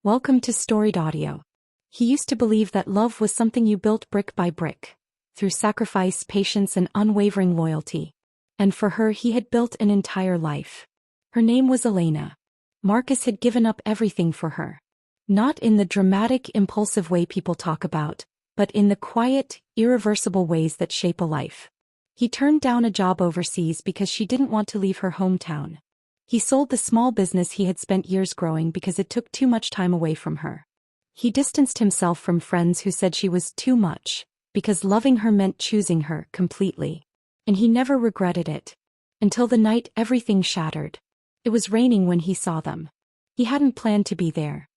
Welcome to Storied Audio. He used to believe that love was something you built brick by brick, through sacrifice, patience, and unwavering loyalty. And for her, he had built an entire life. Her name was Elena. Marcus had given up everything for her. Not in the dramatic, impulsive way people talk about, but in the quiet, irreversible ways that shape a life. He turned down a job overseas because she didn't want to leave her hometown. He sold the small business he had spent years growing because it took too much time away from her. He distanced himself from friends who said she was too much, because loving her meant choosing her completely. And he never regretted it. Until the night everything shattered. It was raining when he saw them. He hadn't planned to be there.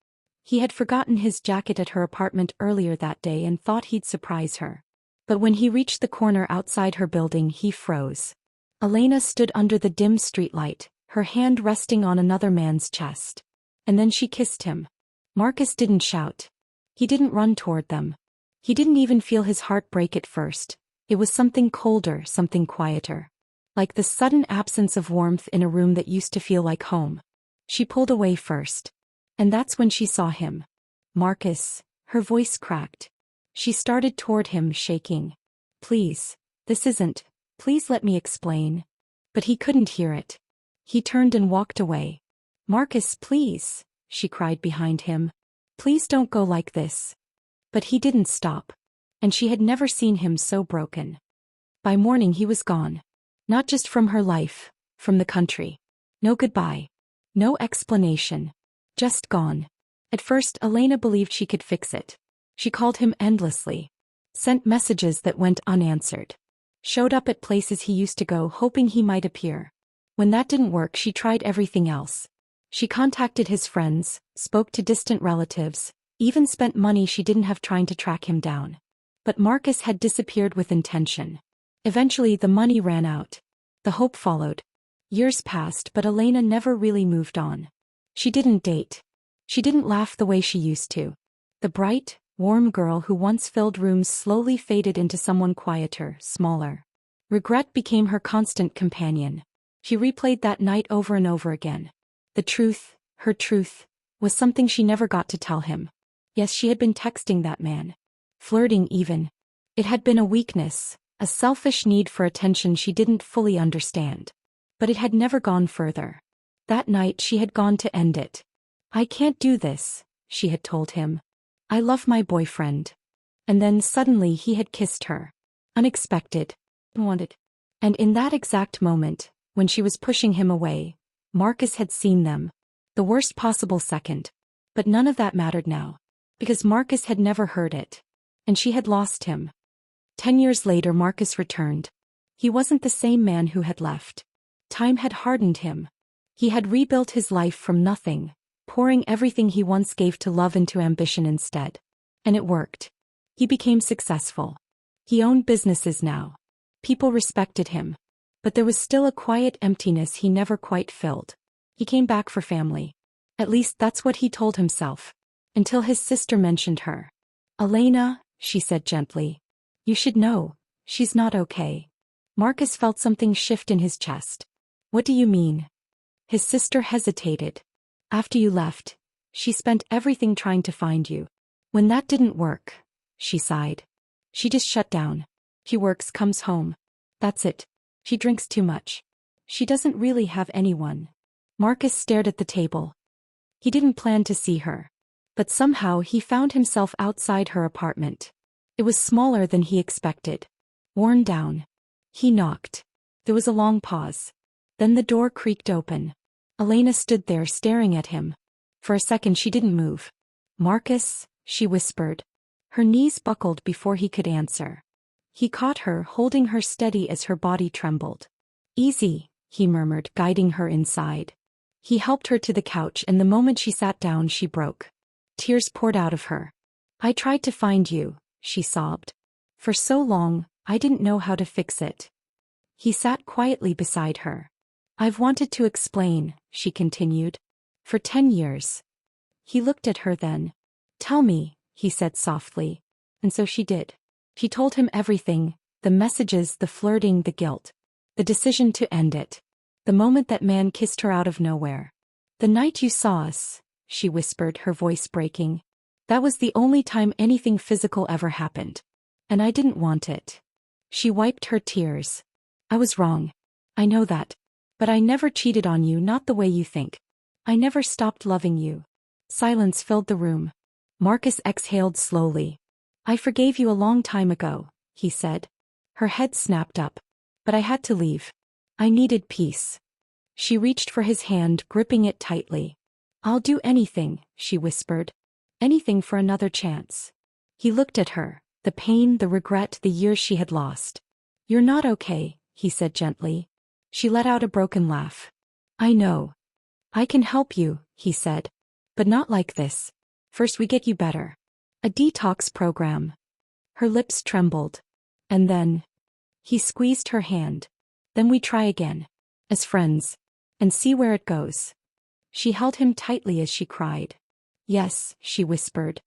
He had forgotten his jacket at her apartment earlier that day and thought he'd surprise her. But when he reached the corner outside her building, he froze. Elena stood under the dim streetlight, her hand resting on another man's chest. And then she kissed him. Marcus didn't shout. He didn't run toward them. He didn't even feel his heart break at first. It was something colder, something quieter. Like the sudden absence of warmth in a room that used to feel like home. She pulled away first. And that's when she saw him. Marcus, her voice cracked. She started toward him, shaking. Please, this isn't, please let me explain. But he couldn't hear it. He turned and walked away. Marcus, please, she cried behind him. Please don't go like this. But he didn't stop. And she had never seen him so broken. By morning he was gone. Not just from her life, from the country. No goodbye. No explanation. Just gone. At first Elena believed she could fix it. She called him endlessly. Sent messages that went unanswered. Showed up at places he used to go hoping he might appear. When that didn't work, she tried everything else. She contacted his friends, spoke to distant relatives, even spent money she didn't have trying to track him down. But Marcus had disappeared with intention. Eventually the money ran out. The hope followed. Years passed, but Elena never really moved on. She didn't date. She didn't laugh the way she used to. The bright, warm girl who once filled rooms slowly faded into someone quieter, smaller. Regret became her constant companion. She replayed that night over and over again. The truth, her truth, was something she never got to tell him. Yes, she had been texting that man. Flirting even. It had been a weakness, a selfish need for attention she didn't fully understand. But it had never gone further. That night she had gone to end it. I can't do this, she had told him. I love my boyfriend. And then suddenly he had kissed her. Unexpected. Wanted. And in that exact moment, when she was pushing him away, Marcus had seen them. The worst possible second. But none of that mattered now. Because Marcus had never heard it. And she had lost him. 10 years later Marcus returned. He wasn't the same man who had left. Time had hardened him. He had rebuilt his life from nothing, pouring everything he once gave to love into ambition instead. And it worked. He became successful. He owned businesses now. People respected him. But there was still a quiet emptiness he never quite filled. He came back for family. At least that's what he told himself. Until his sister mentioned her. Elena, she said gently. You should know, she's not okay. Marcus felt something shift in his chest. What do you mean? His sister hesitated. After you left, she spent everything trying to find you. When that didn't work, she sighed. She just shut down. She works, comes home. That's it. She drinks too much. She doesn't really have anyone. Marcus stared at the table. He didn't plan to see her. But somehow he found himself outside her apartment. It was smaller than he expected. Worn down. He knocked. There was a long pause. Then the door creaked open. Elena stood there staring at him. For a second she didn't move. Marcus, she whispered. Her knees buckled before he could answer. He caught her, holding her steady as her body trembled. Easy, he murmured, guiding her inside. He helped her to the couch, and the moment she sat down she broke. Tears poured out of her. I tried to find you, she sobbed. For so long, I didn't know how to fix it. He sat quietly beside her. I've wanted to explain, she continued. For 10 years. He looked at her then. Tell me, he said softly. And so she did. She told him everything, the messages, the flirting, the guilt. The decision to end it. The moment that man kissed her out of nowhere. The night you saw us, she whispered, her voice breaking. That was the only time anything physical ever happened. And I didn't want it. She wiped her tears. I was wrong. I know that. But I never cheated on you, not the way you think. I never stopped loving you. Silence filled the room. Marcus exhaled slowly. I forgave you a long time ago, he said. Her head snapped up. But I had to leave. I needed peace. She reached for his hand, gripping it tightly. I'll do anything, she whispered. Anything for another chance. He looked at her, the pain, the regret, the years she had lost. You're not okay, he said gently. She let out a broken laugh. I know. I can help you, he said. But not like this. First we get you better. A detox program. Her lips trembled. And then. He squeezed her hand. Then we try again. As friends. And see where it goes. She held him tightly as she cried. Yes, she whispered.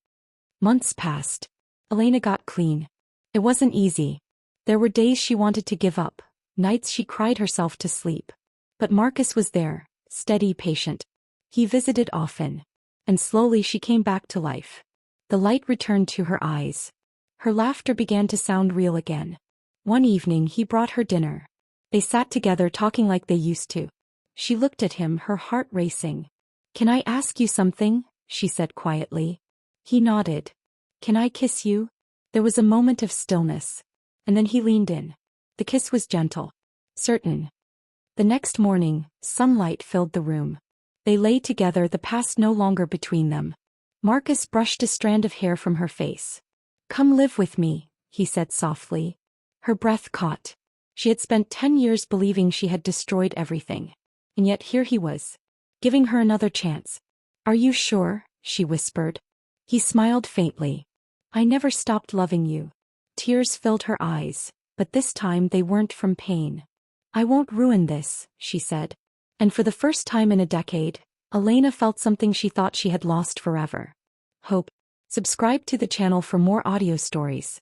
Months passed. Elena got clean. It wasn't easy. There were days she wanted to give up, nights she cried herself to sleep. But Marcus was there, steady, patient. He visited often. And slowly she came back to life. The light returned to her eyes. Her laughter began to sound real again. One evening he brought her dinner. They sat together talking like they used to. She looked at him, her heart racing. Can I ask you something? She said quietly. He nodded. Can I kiss you? There was a moment of stillness. And then he leaned in. The kiss was gentle. Certain. The next morning, sunlight filled the room. They lay together, the past no longer between them. Marcus brushed a strand of hair from her face. Come live with me, he said softly. Her breath caught. She had spent 10 years believing she had destroyed everything. And yet here he was, giving her another chance. Are you sure? She whispered. He smiled faintly. I never stopped loving you. Tears filled her eyes, but this time they weren't from pain. I won't ruin this, she said. And for the first time in a decade, Elena felt something she thought she had lost forever. Hope. Subscribe to the channel for more audio stories.